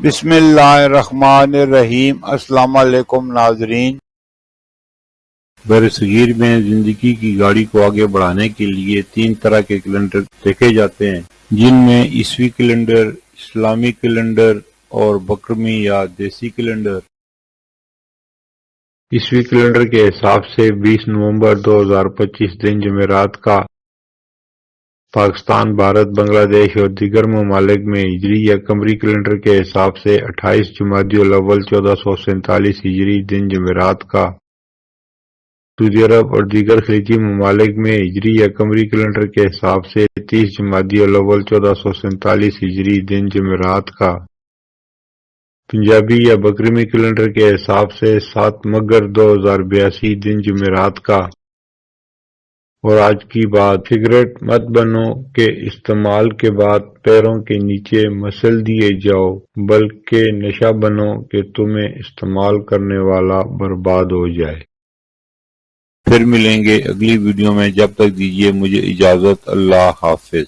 بسم اللہ الرحمن الرحیم۔ السلام علیکم ناظرین۔ برصغیر میں زندگی کی گاڑی کو آگے بڑھانے کے لیے 3 طرح کے کیلنڈر دیکھے جاتے ہیں، جن میں عیسوی کیلنڈر، اسلامی کیلنڈر اور بکرمی یا دیسی کیلنڈر۔ عیسوی کیلنڈر کے حساب سے 20 نومبر 2025 دن جمعرات کا پاکستان، بھارت، بنگلہ دیش اور دیگر ممالک میں ہجری یا قمری کیلنڈر کے حساب سے 28 جمادی الاول 1447 ہجری دن جمعرات کا سعودی عرب اور دیگر خلیجی ممالک میں ہجری یا قمری کیلنڈر کے حساب سے 30 جمادی الاول 1447 ہجری دن جمعرات کا پنجابی یا بکرمی کیلنڈر کے حساب سے 7 مگر 2082 دن جمعرات کا۔ اور آج کی بات، سگریٹ مت بنو کہ استعمال کے بعد پیروں کے نیچے مسل دیے جاؤ، بلکہ نشہ بنو کہ تمہیں استعمال کرنے والا برباد ہو جائے۔ پھر ملیں گے اگلی ویڈیو میں، جب تک دیجیے مجھے اجازت۔ اللہ حافظ۔